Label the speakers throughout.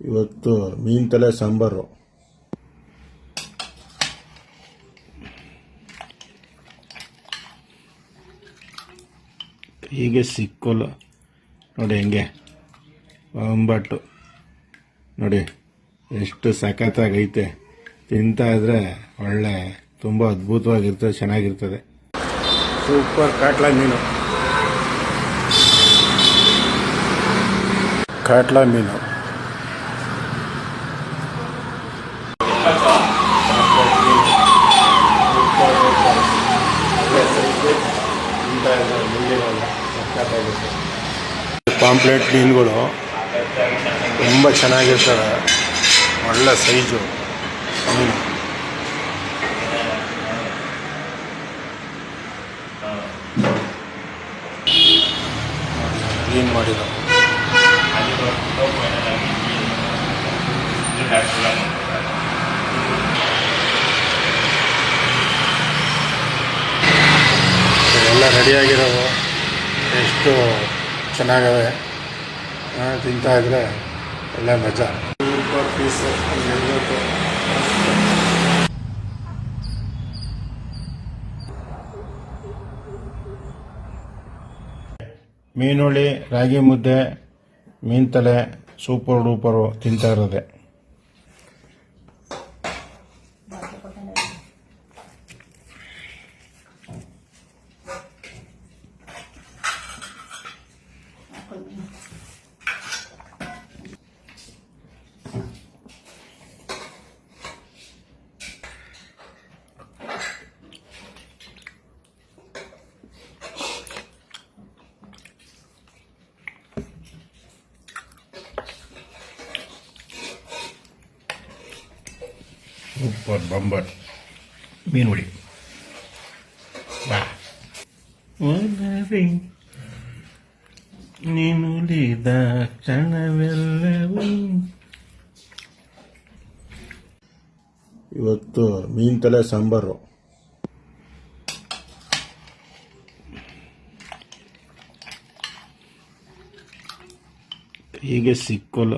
Speaker 1: ಇವತ್ತು ಮೀನು ತಲೆ ಸಾಂಬಾರು. ಹೀಗೆ ಸಿಕ್ಕೋಲ್ಲ ನೋಡಿ, ಹೆಂಗೆ ಒಂಬಟ್ಟು ನೋಡಿ ಎಷ್ಟು ಸಖತ್ತಾಗೈತೆ. ತಿಂತಾ ಇದ್ರೆ ಒಳ್ಳೆ ತುಂಬ ಅದ್ಭುತವಾಗಿರ್ತದೆ, ಚೆನ್ನಾಗಿರ್ತದೆ. ಸೂಪರ್ ಕಾಟ್ಲಾ ಮೀನು, ಕಾಟ್ಲಾ ಮೀನು. ಪಾಂಪ್ಲೆಟ್ ಮೀನುಗಳು ತುಂಬ ಚೆನ್ನಾಗಿರ್ತವೆ, ಒಳ್ಳೆ ಸೈಜು ಮೀನು. ಕ್ಲೀನ್ ಮಾಡಿರೋ ಎಲ್ಲ ರೆಡಿಯಾಗಿರೋವು ಎಷ್ಟು ಚೆನ್ನಾಗವೆ. ತಿಂತಾ ಇದ್ರೆ ಒಳ್ಳೆ ಮಜಾ. ಸೂಪರ್ ಪೀಸು ಇರಬೇಕು. ಮೀನುಳಿ, ರಾಗಿ ಮುದ್ದೆ, ಮೀನು ತಲೆ ಸೂಪರ್ ಡೂಪರು ತಿಂತಾ ಇರೋದೆ. ಸೂಪರ್ ಬಂಬರ್ ಮೀನುಳಿ. ನೀನುಳಿದ ಕ್ಷಣವೆಲ್ಲವೂ. ಇವತ್ತು ಮೀನು ತಲೆ ಸಾಂಬಾರು. ಹೀಗೆ ಸಿಕ್ಕೋಲ್ಲ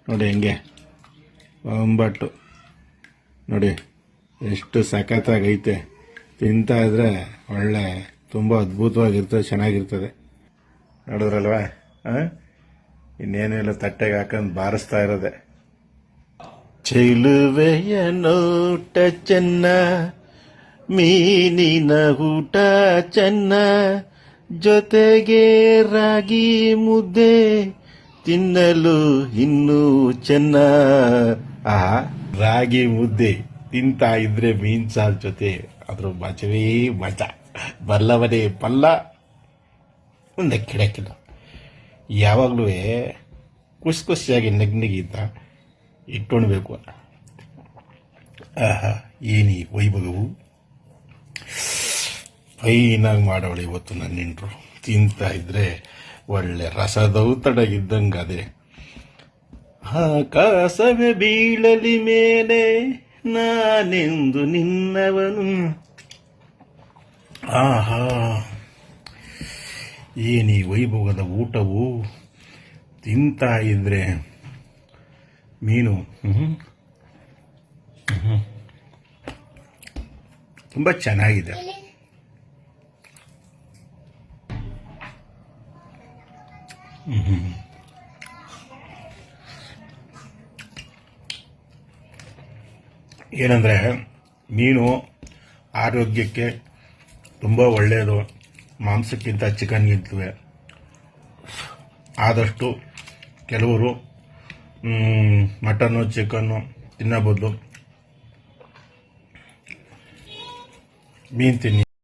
Speaker 1: ನೋಡಿ, ಹೆಂಗೆ ಒಂಬಟ್ಟು ನೋಡಿ ಎಷ್ಟು ಸಖತ್ತಾಗೈತೆ. ತಿಂತಾ ಇದ್ರೆ ಒಳ್ಳೆ ತುಂಬ ಅದ್ಭುತವಾಗಿರ್ತದೆ, ಚೆನ್ನಾಗಿರ್ತದೆ. ನೋಡಿದ್ರಲ್ವ, ಇನ್ನೇನೆಲ್ಲ ತಟ್ಟೆಗೆ ಹಾಕೊಂಡು ಬಾರಿಸ್ತಾ ಇರೋದೆ. ಚೆಲುವೆಯ ನೋಟ ಚೆನ್ನ, ಮೀನಿನ ಊಟ ಚೆನ್ನ, ಜೊತೆಗೆ ರಾಗಿ ಮುದ್ದೆ ತಿನ್ನಲು ಇನ್ನೂ ಚೆನ್ನ. ರಾಗಿ ಮುದ್ದೆ ತಿಂತಾ ಇದ್ರೆ ಮೀನ್ ಸಾರ್ ಜೊತೆ ಅದ್ರ ಮಜವೇ ಮಜಾ. ಬಲ್ಲವನೇ ಪಲ್ಲ ಒಂದೇ ಕಿಡಕಿಲ್ಲ. ಯಾವಾಗಲೂ ಖುಷಿ ಖುಷಿಯಾಗಿ ನಗ್ನಗಿಂತ ಇಟ್ಕೊಳ್ಬೇಕು. ಏನಿ ವೈಭವವು ಫೈನಾಗಿ ಮಾಡೋಳು ಇವತ್ತು ನನ್ನ ನೆಂಟರು. ತಿಂತಾ ಇದ್ರೆ ಒಳ್ಳೆ ರಸದೌತಡಗಿದ್ದಂಗೆ ಅದೇ. ಆಕಾಶವೇ ಬೀಳಲಿ ಮೇಲೆ ನಾನೆಂದು ನಿನ್ನವನು. ಆಹಾ, ಏನಿ ವೈಭವದ ಊಟವು. ತಿಂತಾ ಇದ್ರೆ ಮೀನು ತುಂಬ ಚೆನ್ನಾಗಿದೆ. ಏನಂದರೆ ಮೀನು ಆರೋಗ್ಯಕ್ಕೆ ತುಂಬ ಒಳ್ಳೆಯದು, ಮಾಂಸಕ್ಕಿಂತ ಚಿಕನ್ಗಿಂತಲೂ. ಆದಷ್ಟು ಕೆಲವರು ಮಟನ್ನು ಚಿಕನ್ನು ತಿನ್ನೋ ಬದಲು ಮೀನು ತಿನ್ನಿ.